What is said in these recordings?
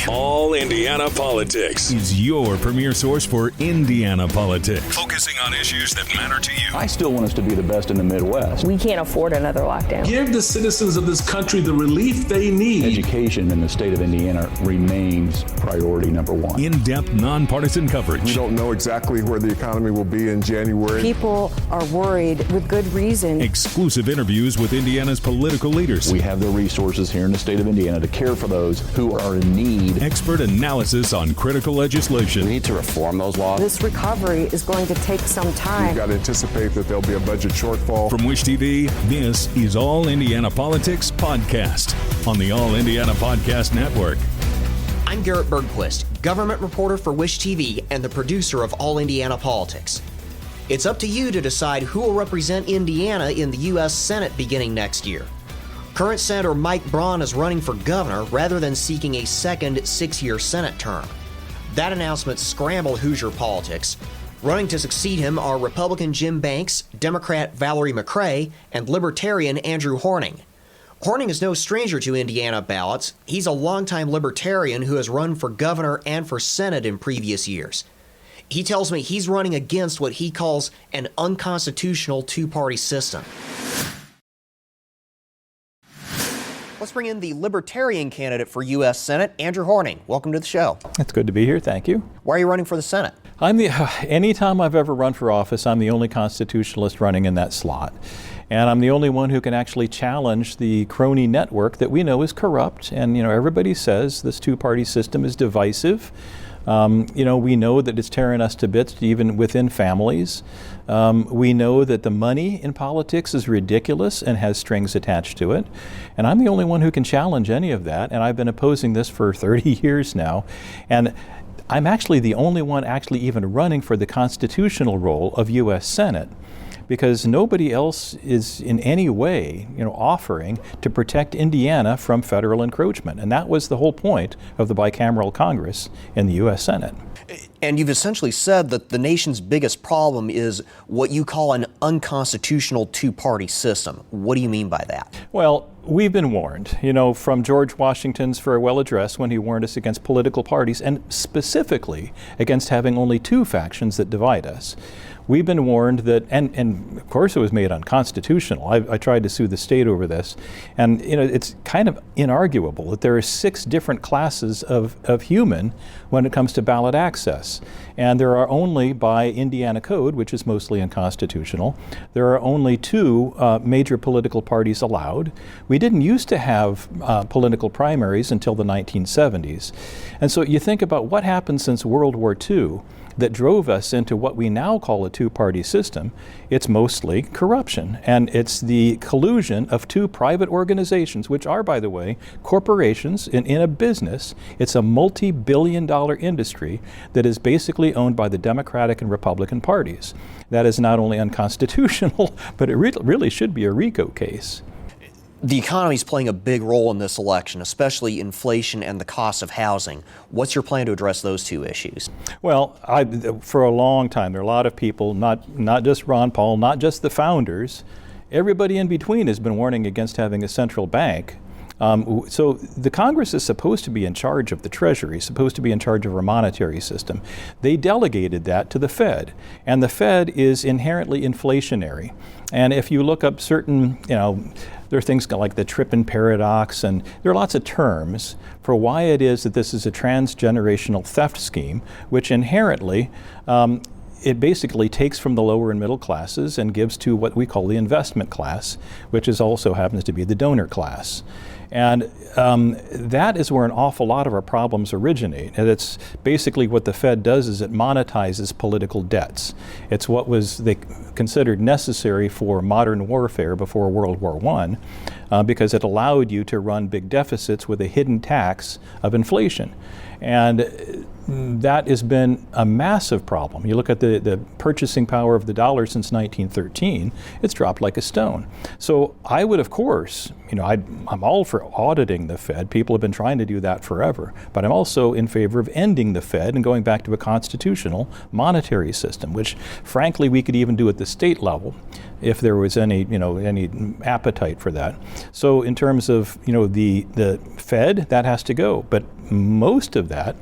All Indiana Politics is your premier source for Indiana politics, focusing on issues that matter to you. I still want us to be the best in the Midwest. We can't afford another lockdown. Give the citizens of this country the relief they need. Education in the state of Indiana remains priority number one. In-depth, nonpartisan coverage. We don't know exactly where the economy will be in January. People are worried with good reason. Exclusive interviews with Indiana's political leaders. We have the resources here in the state of Indiana to care for those who are in need. Expert analysis on critical legislation. We need to reform those laws. This recovery is going to take some time. We've got to anticipate that there'll be a budget shortfall. From Wish TV, this is All Indiana Politics Podcast on the All Indiana Podcast Network. I'm Garrett Bergquist, government reporter for Wish TV and the producer of All Indiana Politics. It's up to you to decide who will represent Indiana in the U.S. Senate beginning next year. Current Senator Mike Braun is running for governor rather than seeking a second 6-year Senate term. That announcement scrambled Hoosier politics. Running to succeed him are Republican Jim Banks, Democrat Valerie McCray, and Libertarian Andrew Horning. Horning is no stranger to Indiana ballots. He's a longtime Libertarian who has run for governor and for Senate in previous years. He tells me he's running against what he calls an unconstitutional two-party system. Let's bring in the Libertarian candidate for U.S. Senate, Andrew Horning. Welcome to the show. It's good to be here. Thank you. Why are you running for the Senate? Anytime I've ever run for office, I'm the only constitutionalist running in that slot. And I'm the only one who can actually challenge the crony network that we know is corrupt. And, everybody says this two-party system is divisive. We know that it's tearing us to bits even within families. We know that the money in politics is ridiculous and has strings attached to it. And I'm the only one who can challenge any of that. And I've been opposing this for 30 years now. And I'm actually the only one actually even running for the constitutional role of U.S. Senate, because nobody else is in any way, offering to protect Indiana from federal encroachment. And that was the whole point of the bicameral Congress in the U.S. Senate. And you've essentially said that the nation's biggest problem is what you call an unconstitutional two-party system. What do you mean by that? Well, we've been warned, from George Washington's farewell address when he warned us against political parties and specifically against having only two factions that divide us. We've been warned that, and of course it was made unconstitutional. I tried to sue the state over this. And, it's kind of inarguable that there are 6 different classes of human when it comes to ballot access. And there are only, by Indiana code, which is mostly unconstitutional, there are only 2 major political parties allowed. We didn't used to have political primaries until the 1970s. And so you think about what happened since World War II that drove us into what we now call a two-party system. It's mostly corruption, and it's the collusion of 2 private organizations, which are, by the way, corporations in a business. It's a multi-billion-dollar industry that is basically owned by the Democratic and Republican parties. That is not only unconstitutional, but it really should be a RICO case. The economy is playing a big role in this election, especially inflation and the cost of housing. What's your plan to address those 2 issues? Well, for a long time, there are a lot of people, not just Ron Paul, not just the founders, everybody in between has been warning against having a central bank. So the Congress is supposed to be in charge of the Treasury, supposed to be in charge of our monetary system. They delegated that to the Fed, and the Fed is inherently inflationary. And if you look up certain, there are things like the Trippin paradox, and there are lots of terms for why it is that this is a transgenerational theft scheme, which inherently it basically takes from the lower and middle classes and gives to what we call the investment class, which also happens to be the donor class. And that is where an awful lot of our problems originate. And it's basically what the Fed does is it monetizes political debts. It's what they considered necessary for modern warfare before World War I, because it allowed you to run big deficits with a hidden tax of inflation. And that has been a massive problem. You look at the purchasing power of the dollar since 1913, it's dropped like a stone. So I would, of course, I'm all for auditing the Fed. People have been trying to do that forever. But I'm also in favor of ending the Fed and going back to a constitutional monetary system, which frankly we could even do at the state level if there was any appetite for that. So in terms of, the Fed, that has to go. But most of that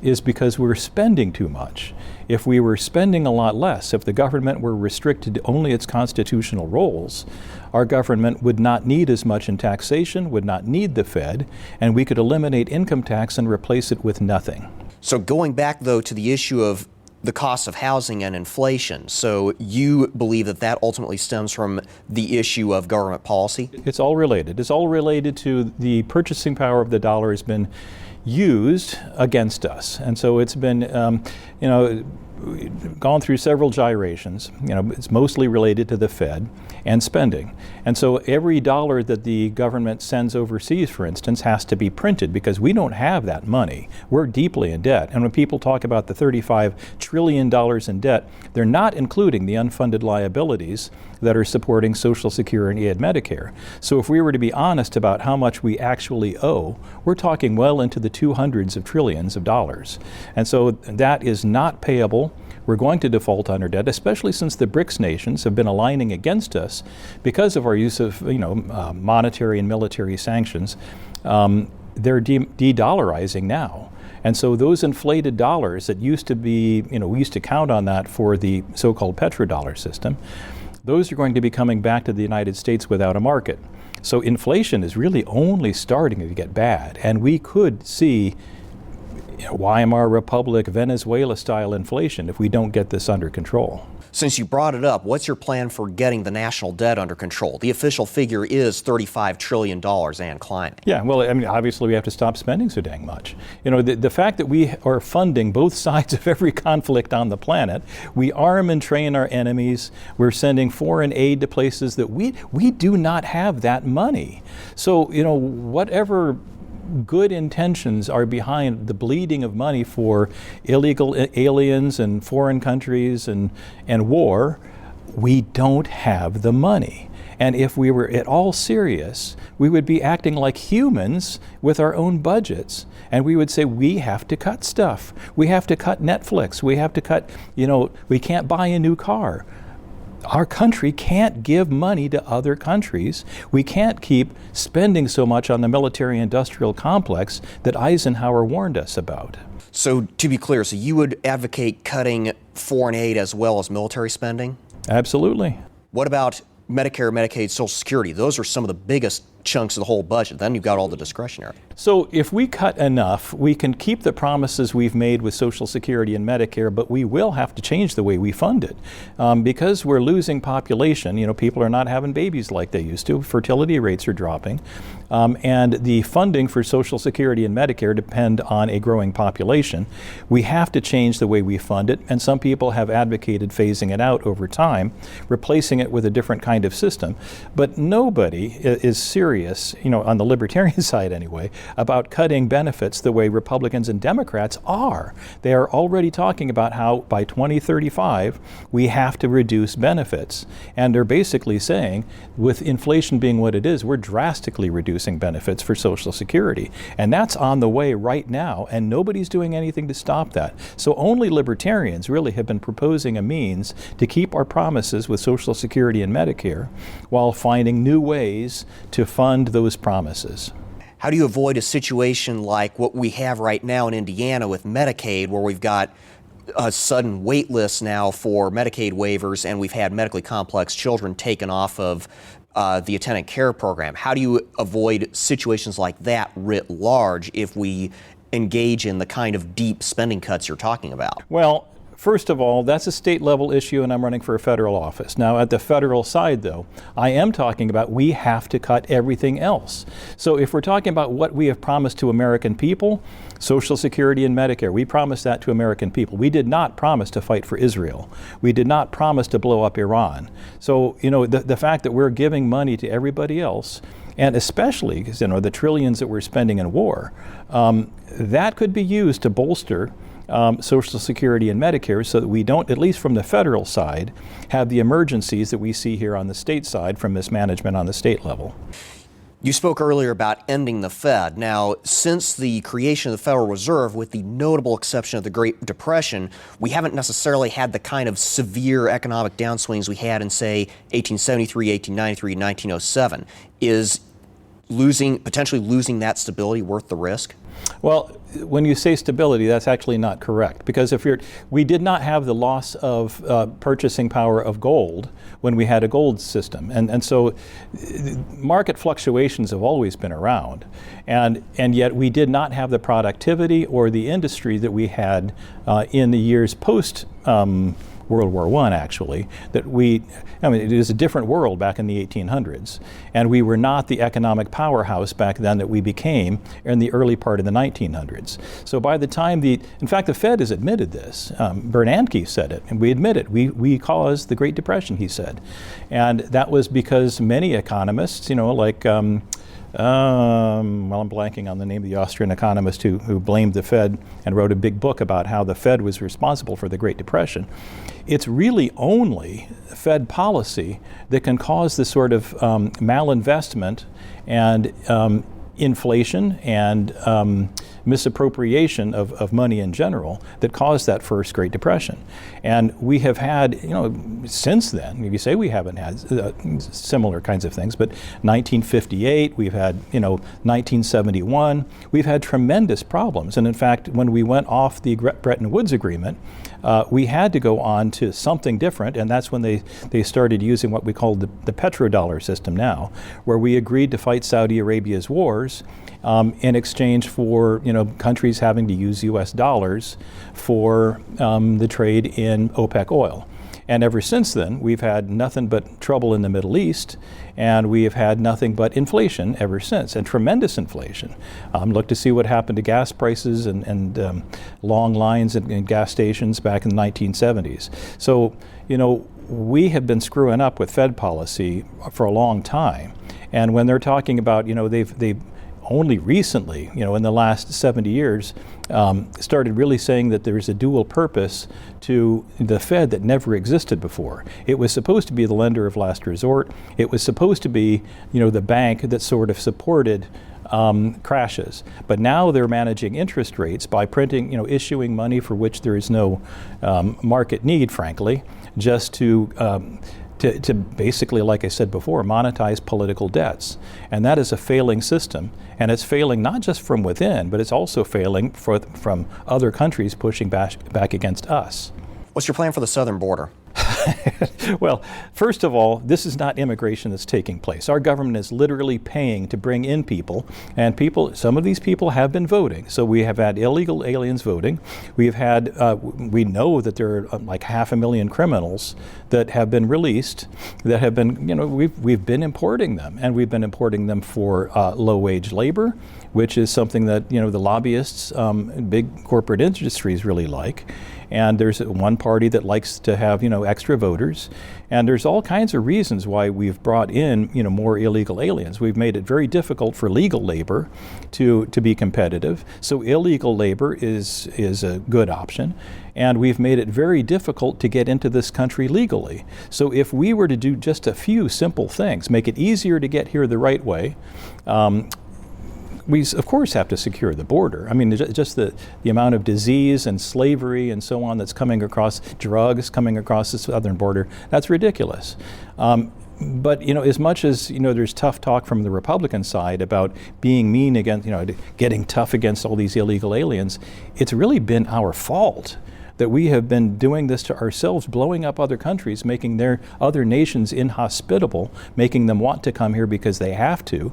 is because we're spending too much. If we were spending a lot less, if the government were restricted to only its constitutional roles, our government would not need as much in taxation, would not need the Fed, and we could eliminate income tax and replace it with nothing. So going back, though, to the issue of the cost of housing and inflation, so you believe that that ultimately stems from the issue of government policy? It's all related. It's all related to the purchasing power of the dollar has been used against us. And so it's been, gone through several gyrations. It's mostly related to the Fed and spending. And so every dollar that the government sends overseas, for instance, has to be printed because we don't have that money. We're deeply in debt. And when people talk about the $35 trillion in debt, they're not including the unfunded liabilities that are supporting Social Security and Medicare. So if we were to be honest about how much we actually owe, we're talking well into the 200s of trillions of dollars. And so that is not payable. We're going to default on our debt, especially since the BRICS nations have been aligning against us because of our use of monetary and military sanctions. They're de-dollarizing now. And so those inflated dollars that used to be, we used to count on that for the so-called petrodollar system, those are going to be coming back to the United States without a market. So inflation is really only starting to get bad. And we could see Weimar Republic, Venezuela-style inflation if we don't get this under control. Since you brought it up, what's your plan for getting the national debt under control? The official figure is $35 trillion and climbing. Yeah, well, obviously we have to stop spending so dang much. The fact that we are funding both sides of every conflict on the planet, we arm and train our enemies, we're sending foreign aid to places that we do not have that money. So, whatever good intentions are behind the bleeding of money for illegal aliens and foreign countries and war, we don't have the money. And if we were at all serious, we would be acting like humans with our own budgets. And we would say, we have to cut stuff. We have to cut Netflix. We have to cut, we can't buy a new car. Our country can't give money to other countries. We can't keep spending so much on the military-industrial complex that Eisenhower warned us about. So to be clear, so you would advocate cutting foreign aid as well as military spending? Absolutely. What about Medicare, Medicaid, Social Security? Those are some of the biggest chunks of the whole budget. Then you've got all the discretionary. So if we cut enough, we can keep the promises we've made with Social Security and Medicare, but we will have to change the way we fund it. Because we're losing population, people are not having babies like they used to, fertility rates are dropping, and the funding for Social Security and Medicare depend on a growing population. We have to change the way we fund it, and some people have advocated phasing it out over time, replacing it with a different kind of system. But nobody is serious, on the Libertarian side anyway, about cutting benefits the way Republicans and Democrats are. They are already talking about how by 2035 we have to reduce benefits. And they're basically saying, with inflation being what it is, we're drastically reducing benefits for Social Security. And that's on the way right now, and nobody's doing anything to stop that. So only Libertarians really have been proposing a means to keep our promises with Social Security and Medicare while finding new ways to fund those promises. How do you avoid a situation like what we have right now in Indiana with Medicaid, where we've got a sudden wait list now for Medicaid waivers, and we've had medically complex children taken off of the attendant care program? How do you avoid situations like that writ large if we engage in the kind of deep spending cuts you're talking about? Well, first of all, that's a state level issue, and I'm running for a federal office. Now, at the federal side, though, I am talking about we have to cut everything else. So if we're talking about what we have promised to American people, Social Security and Medicare, we promised that to American people. We did not promise to fight for Israel. We did not promise to blow up Iran. So, the fact that we're giving money to everybody else, and especially because, the trillions that we're spending in war, that could be used to bolster Social Security and Medicare so that we don't, at least from the federal side, have the emergencies that we see here on the state side from mismanagement on the state level. You spoke earlier about ending the Fed. Now, since the creation of the Federal Reserve, with the notable exception of the Great Depression, we haven't necessarily had the kind of severe economic downswings we had in, say, 1873, 1893, 1907. Is potentially losing that stability worth the risk? Well, when you say stability, that's actually not correct, because we did not have the loss of purchasing power of gold when we had a gold system, and so market fluctuations have always been around, and yet we did not have the productivity or the industry that we had in the years post World War I, actually, it is a different world back in the 1800s, and we were not the economic powerhouse back then that we became in the early part of the 1900s. So by the time in fact, the Fed has admitted this. Bernanke said it, and we admit it. We caused the Great Depression, he said, and that was because many economists, like I'm blanking on the name of the Austrian economist who blamed the Fed and wrote a big book about how the Fed was responsible for the Great Depression. It's really only Fed policy that can cause this sort of malinvestment and inflation and misappropriation of money in general that caused that first Great Depression. And we have had, since then, if you say we haven't had similar kinds of things, but 1958, we've had, 1971, we've had tremendous problems. And in fact, when we went off the Bretton Woods Agreement, we had to go on to something different, and that's when they started using what we call the petrodollar system now, where we agreed to fight Saudi Arabia's wars in exchange for countries having to use U.S. dollars for the trade in OPEC oil. And ever since then, we've had nothing but trouble in the Middle East, and we have had nothing but inflation ever since, and tremendous inflation. Look to see what happened to gas prices and long lines in gas stations back in the 1970s. So, we have been screwing up with Fed policy for a long time. And when they're talking about, they've only recently, in the last 70 years, started really saying that there's a dual purpose to the Fed that never existed before. It was supposed to be the lender of last resort. It was supposed to be, the bank that sort of supported crashes. But now they're managing interest rates by printing, issuing money for which there is no market need, frankly, just to basically, like I said before, monetize political debts. And that is a failing system. And it's failing not just from within, but it's also failing from other countries pushing back against us. What's your plan for the southern border? Well, first of all, this is not immigration that's taking place. Our government is literally paying to bring in people, and some of these people have been voting. So we have had illegal aliens voting. We've had, we know that there are like 500,000 criminals that have been released, that have been, we've been importing them, and we've been importing them for low-wage labor, which is something that, the lobbyists, big corporate industries really like. And there's one party that likes to have, extra voters. And there's all kinds of reasons why we've brought in, more illegal aliens. We've made it very difficult for legal labor to be competitive. So illegal labor is a good option. And we've made it very difficult to get into this country legally. So if we were to do just a few simple things, make it easier to get here the right way, we, of course, have to secure the border. I mean, just the amount of disease and slavery and so on that's coming across, drugs coming across the southern border, that's ridiculous. But, as much as, there's tough talk from the Republican side about being mean against, getting tough against all these illegal aliens, it's really been our fault that we have been doing this to ourselves, blowing up other countries, making their other nations inhospitable, making them want to come here because they have to.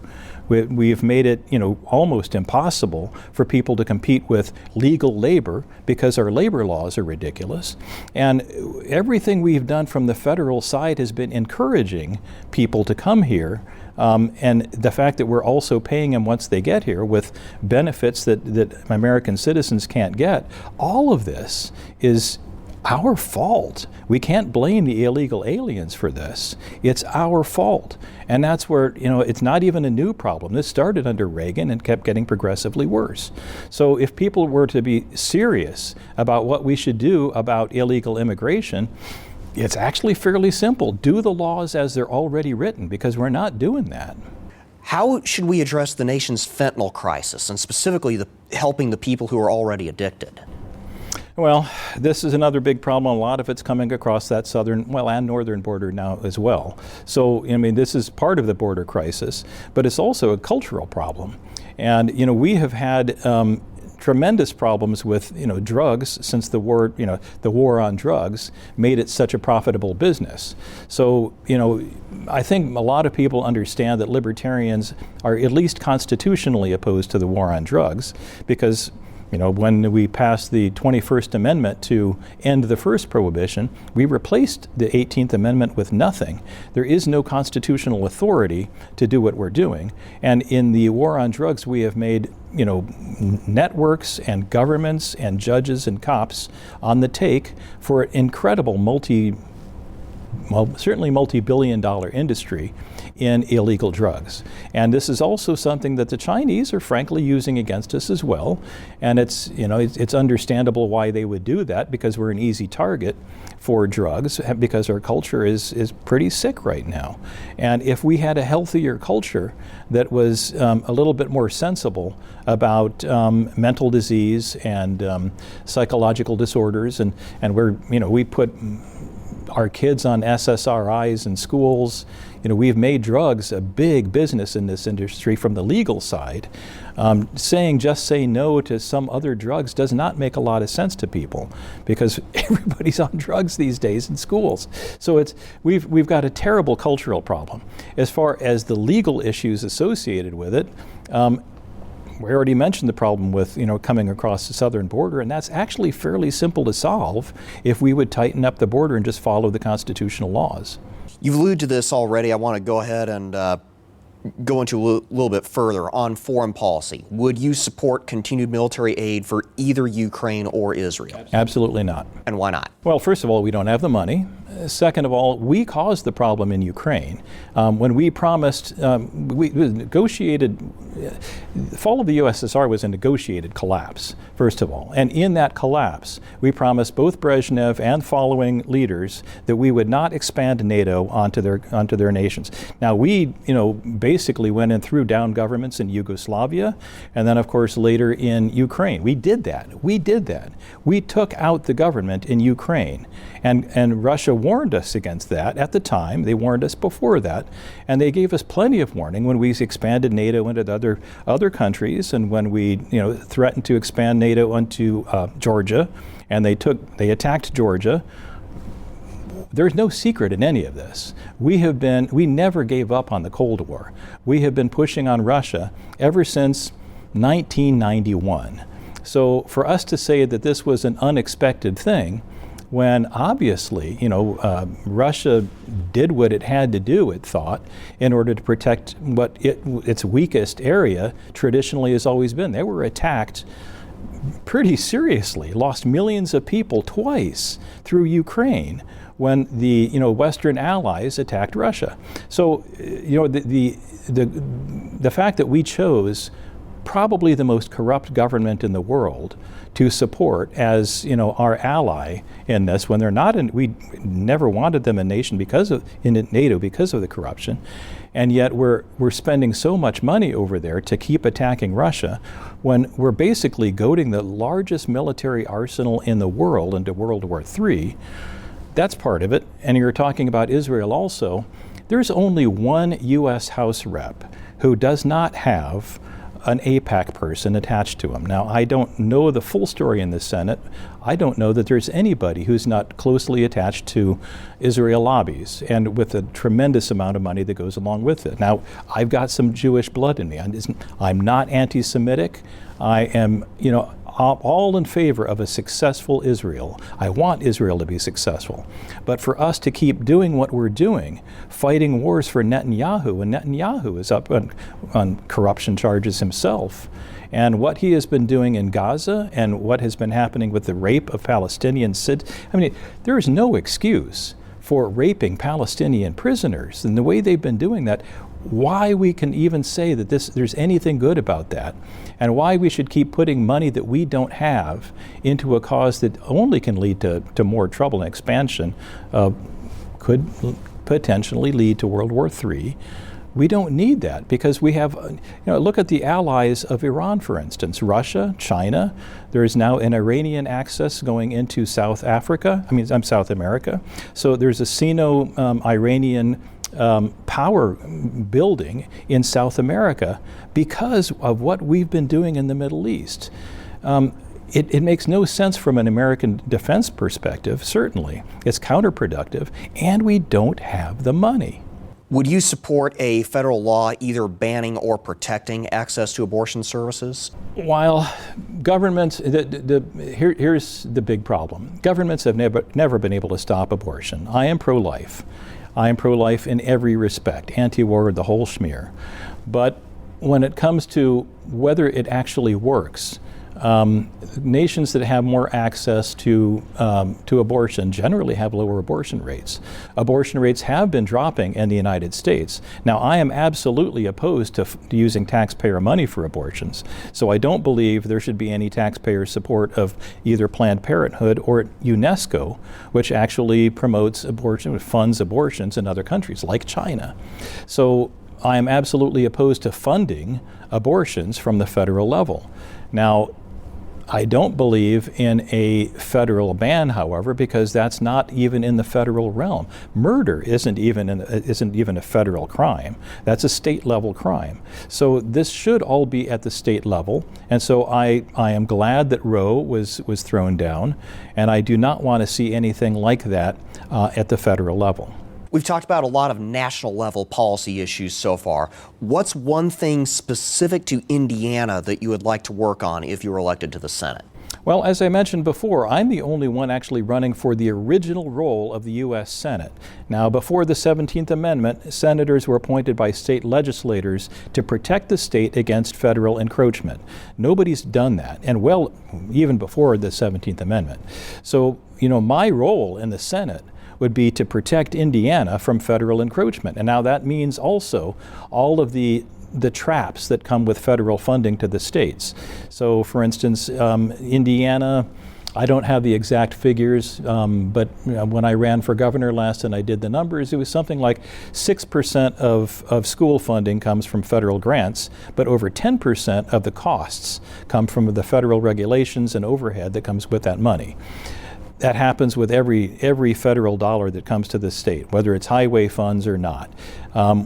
We've made it, almost impossible for people to compete with legal labor because our labor laws are ridiculous. And everything we've done from the federal side has been encouraging people to come here. And the fact that we're also paying them once they get here with benefits that American citizens can't get, all of this is our fault. We can't blame the illegal aliens for this. It's our fault. And that's where, it's not even a new problem. This started under Reagan and kept getting progressively worse. So if people were to be serious about what we should do about illegal immigration, it's actually fairly simple. Do the laws as they're already written, because we're not doing that. How should we address the nation's fentanyl crisis, and specifically helping the people who are already addicted? Well, this is another big problem. A lot of it's coming across that southern, well, and northern border now as well. So, I mean, this is part of the border crisis, but it's also a cultural problem. And, you know, we have had tremendous problems with, you know, drugs since the war, you know, the war on drugs made it such a profitable business. So, you know, I think a lot of people understand that libertarians are at least constitutionally opposed to the war on drugs because, you know, when we passed the 21st Amendment to end the first prohibition, we replaced the 18th Amendment with nothing. There is no constitutional authority to do what we're doing. And in the war on drugs, we have made, you know, networks and governments and judges and cops on the take for an incredible certainly multi-billion-dollar industry in illegal drugs. And this is also something that the Chinese are frankly using against us as well. And it's, you know, it's understandable why they would do that, because we're an easy target for drugs, because our culture is pretty sick right now. And if we had a healthier culture that was a little bit more sensible about mental disease and psychological disorders, and where, you know, we put our kids on SSRIs in schools. You know, we've made drugs a big business in this industry from the legal side. Just say no to some other drugs does not make a lot of sense to people, because everybody's on drugs these days in schools. So we've got a terrible cultural problem. As far as the legal issues associated with it, we already mentioned the problem with, you know, coming across the southern border, and that's actually fairly simple to solve if we would tighten up the border and just follow the constitutional laws. You've alluded to this already. I want to go ahead and go into a little bit further on foreign policy. Would you support continued military aid for either Ukraine or Israel? Absolutely not. And why not? Well, first of all, we don't have the money. Second of all, we caused the problem in Ukraine. When we promised, we negotiated, the fall of the USSR was a negotiated collapse, first of all. And in that collapse, we promised both Brezhnev and following leaders that we would not expand NATO onto their nations. Now, we, you know, basically went and threw down governments in Yugoslavia, and then, of course, later in Ukraine. We did that. We took out the government in Ukraine. And Russia warned us against that at the time. They warned us before that. And they gave us plenty of warning when we expanded NATO into other countries, and when we, you know, threatened to expand NATO onto Georgia, and they attacked Georgia. There's no secret in any of this. We never gave up on the Cold War. We have been pushing on Russia ever since 1991. So for us to say that this was an unexpected thing, when obviously, you know, Russia did what it had to do, it thought, in order to protect what its weakest area traditionally has always been. They were attacked pretty seriously, lost millions of people twice through Ukraine when the, you know, Western allies attacked Russia. So, you know, the fact that we chose probably the most corrupt government in the world to support as, you know, our ally in this, when they're not in, we never wanted them in NATO because of the corruption, and yet we're spending so much money over there to keep attacking Russia, when we're basically goading the largest military arsenal in the world into World War III. That's part of it. And you're talking about Israel also. There's only one U.S. House rep who does not have an AIPAC person attached to him. Now, I don't know the full story in the Senate. I don't know that there's anybody who's not closely attached to Israel lobbies, and with a tremendous amount of money that goes along with it. Now, I've got some Jewish blood in me. I'm not anti-Semitic. I am, you know, all in favor of a successful Israel. I want Israel to be successful. But for us to keep doing what we're doing, fighting wars for Netanyahu, and Netanyahu is up on corruption charges himself, and what he has been doing in Gaza and what has been happening with the rape of Palestinian citizens, I mean, there is no excuse for raping Palestinian prisoners. And the way they've been doing that, why we can even say that there's anything good about that, and why we should keep putting money that we don't have into a cause that only can lead to more trouble and expansion, could potentially lead to World War III. We don't need that because we have, look at the allies of Iran, for instance, Russia, China. There is now an Iranian access going into South America. So there's a Sino-Iranian power building in South America because of what we've been doing in the Middle East. It makes no sense from an American defense perspective, certainly. It's counterproductive, and we don't have the money. Would you support a federal law either banning or protecting access to abortion services? While governments, here's the big problem. Governments have never been able to stop abortion. I am pro-life. I am pro-life in every respect, anti-war, the whole schmear. But when it comes to whether it actually works, nations that have more access to abortion generally have lower abortion rates. Abortion rates have been dropping in the United States. Now, I am absolutely opposed to using taxpayer money for abortions, so I don't believe there should be any taxpayer support of either Planned Parenthood or UNESCO, which actually promotes abortion, funds abortions in other countries like China. So I am absolutely opposed to funding abortions from the federal level. Now, I don't believe in a federal ban, however, because that's not even in the federal realm. Murder isn't even a federal crime. That's a state level crime. So this should all be at the state level. And so I am glad that Roe was thrown down, and I do not want to see anything like that at the federal level. We've talked about a lot of national level policy issues so far. What's one thing specific to Indiana that you would like to work on if you were elected to the Senate? Well, as I mentioned before, I'm the only one actually running for the original role of the U.S. Senate. Now, before the 17th Amendment, senators were appointed by state legislators to protect the state against federal encroachment. Nobody's done that, and well, even before the 17th Amendment. So, my role in the Senate would be to protect Indiana from federal encroachment. And now that means also all of the traps that come with federal funding to the states. So for instance, Indiana, I don't have the exact figures, but when I ran for governor last and I did the numbers, it was something like 6% of school funding comes from federal grants, but over 10% of the costs come from the federal regulations and overhead that comes with that money. That happens with every federal dollar that comes to the state, whether it's highway funds or not.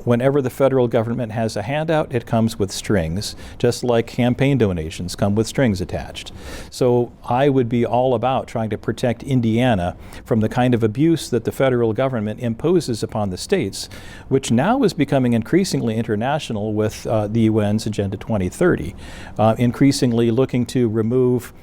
Whenever the federal government has a handout, it comes with strings, just like campaign donations come with strings attached. So I would be all about trying to protect Indiana from the kind of abuse that the federal government imposes upon the states, which now is becoming increasingly international with the UN's Agenda 2030, increasingly looking to remove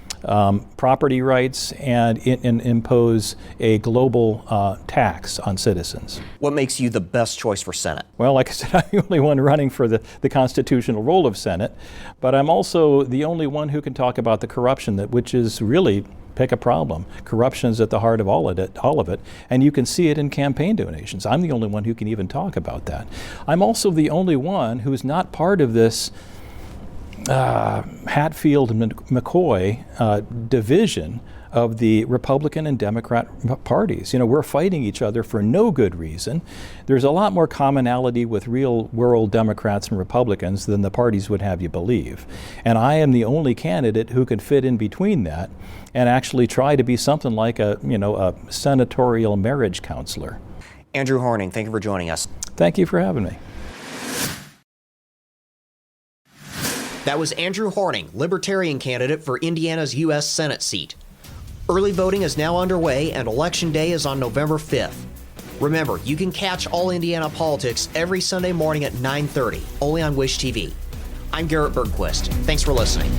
property rights and impose a global tax on citizens. What makes you the best choice for Senate? Well, like I said, I'm the only one running for the constitutional role of Senate, but I'm also the only one who can talk about the corruption which is really, pick a problem. Corruption is at the heart of all of it, and you can see it in campaign donations. I'm the only one who can even talk about that. I'm also the only one who's not part of this Hatfield and McCoy division of the Republican and Democrat parties. We're fighting each other for no good reason. There's a lot more commonality with real world Democrats and Republicans than the parties would have you believe. And I am the only candidate who can fit in between that and actually try to be something like a senatorial marriage counselor. Andrew Horning, thank you for joining us. Thank you for having me. That was Andrew Horning, Libertarian candidate for Indiana's U.S. Senate seat. Early voting is now underway and Election Day is on November 5th. Remember, you can catch All Indiana Politics every Sunday morning at 9:30, only on Wish TV. I'm Garrett Bergquist. Thanks for listening.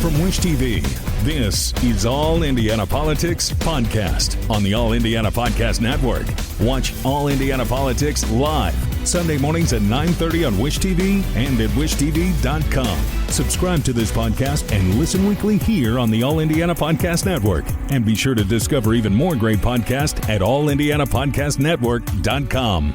From Wish TV, this is All Indiana Politics Podcast on the All Indiana Podcast Network. Watch All Indiana Politics live Sunday mornings at 9:30 on Wish TV and at wishtv.com. Subscribe to this podcast and listen weekly here on the All Indiana Podcast Network. And be sure to discover even more great podcasts at allindianapodcastnetwork.com.